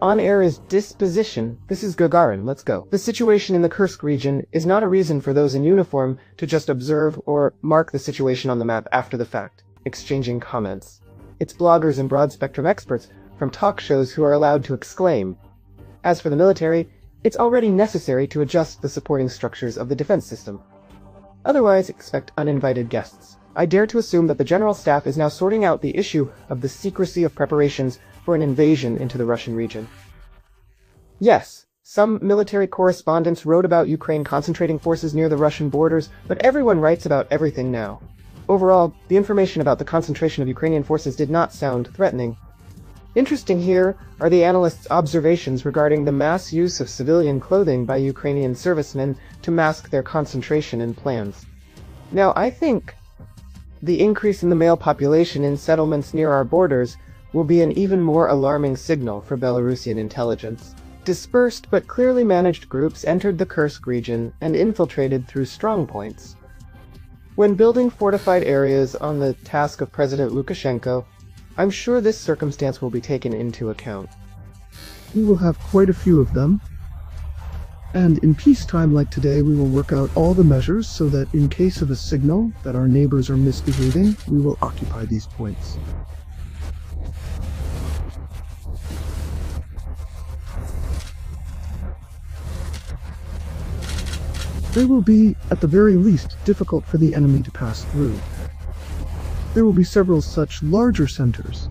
On air is Disposition. This is Gagarin, let's go. The situation in the Kursk region is not a reason for those in uniform to just observe or mark the situation on the map after the fact, exchanging comments. It's bloggers and broad-spectrum experts from talk shows who are allowed to exclaim. As for the military, it's already necessary to adjust the supporting structures of the defense system. Otherwise, expect uninvited guests. I dare to assume that the General Staff is now sorting out the issue of the secrecy of preparations for an invasion into the Russian region. Yes, some military correspondents wrote about Ukraine concentrating forces near the Russian borders, but everyone writes about everything now. Overall, the information about the concentration of Ukrainian forces did not sound threatening. Interesting here are the analysts' observations regarding the mass use of civilian clothing by Ukrainian servicemen to mask their concentration and plans. Now, I think the increase in the male population in settlements near our borders will be an even more alarming signal for Belarusian intelligence. Dispersed but clearly managed groups entered the Kursk region and infiltrated through strongpoints. When building fortified areas on the task of President Lukashenko, I'm sure this circumstance will be taken into account. We will have quite a few of them, and in peacetime like today we will work out all the measures so that in case of a signal that our neighbors are misbehaving, we will occupy these points. They will be, at the very least, difficult for the enemy to pass through. There will be several such larger centers.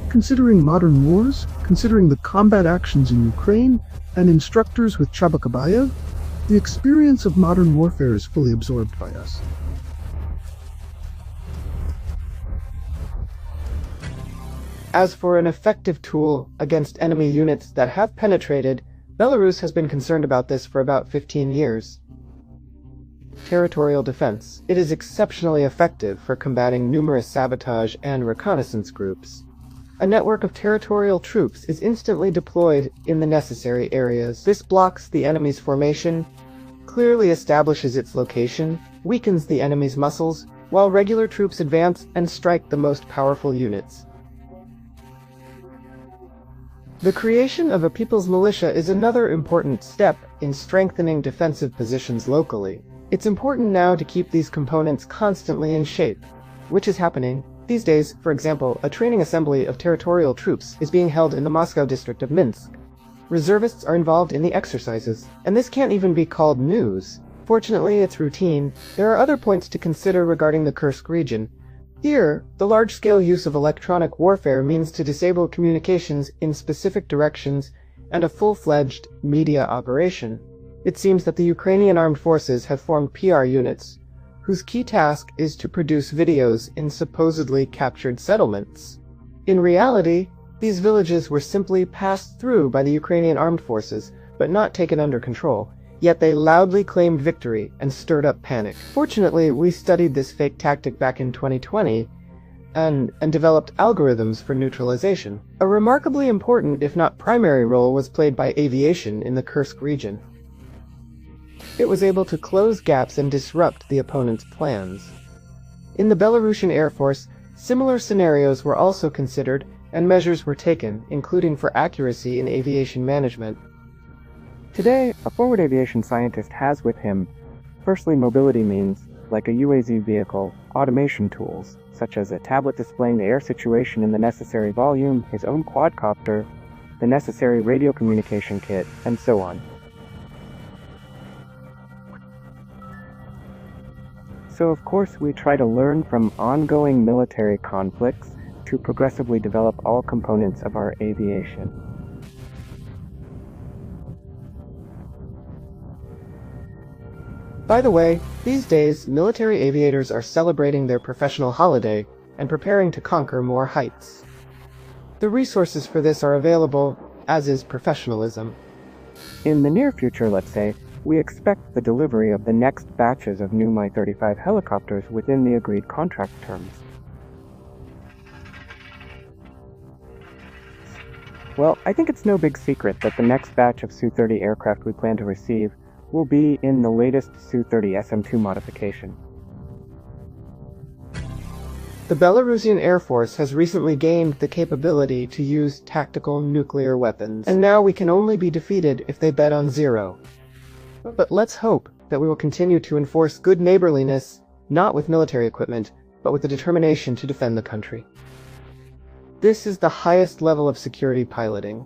Considering modern wars, considering the combat actions in Ukraine, and instructors with Chabakabayev, the experience of modern warfare is fully absorbed by us. As for an effective tool against enemy units that have penetrated, Belarus has been concerned about this for about 15 years. Territorial defense. It is exceptionally effective for combating numerous sabotage and reconnaissance groups. A network of territorial troops is instantly deployed in the necessary areas. This blocks the enemy's formation, clearly establishes its location, weakens the enemy's muscles, while regular troops advance and strike the most powerful units. The creation of a people's militia is another important step in strengthening defensive positions locally. It's important now to keep these components constantly in shape, which is happening. These days, for example, a training assembly of territorial troops is being held in the Moscow district of Minsk. Reservists are involved in the exercises, and this can't even be called news. Fortunately, it's routine. There are other points to consider regarding the Kursk region. Here, the large-scale use of electronic warfare means to disable communications in specific directions and a full-fledged media operation. It seems that the Ukrainian Armed Forces have formed PR units, whose key task is to produce videos in supposedly captured settlements. In reality, these villages were simply passed through by the Ukrainian Armed Forces, but not taken under control. Yet they loudly claimed victory and stirred up panic. Fortunately, we studied this fake tactic back in 2020 and developed algorithms for neutralization. A remarkably important, if not primary role was played by aviation in the Kursk region. It was able to close gaps and disrupt the opponent's plans. In the Belarusian Air Force, similar scenarios were also considered and measures were taken, including for accuracy in aviation management. Today, a forward aviation scientist has with him, firstly, mobility means, like a UAZ vehicle, automation tools, such as a tablet displaying the air situation in the necessary volume, his own quadcopter, the necessary radio communication kit, and so on. So of course we try to learn from ongoing military conflicts to progressively develop all components of our aviation. By the way, these days, military aviators are celebrating their professional holiday and preparing to conquer more heights. The resources for this are available, as is professionalism. In the near future, let's say, we expect the delivery of the next batches of new Mi-35 helicopters within the agreed contract terms. Well, I think it's no big secret that the next batch of Su-30 aircraft we plan to receive will be in the latest Su-30 SM2 modification. The Belarusian Air Force has recently gained the capability to use tactical nuclear weapons, and now we can only be defeated if they bet on zero. But let's hope that we will continue to enforce good neighborliness, not with military equipment, but with the determination to defend the country. This is the highest level of security piloting.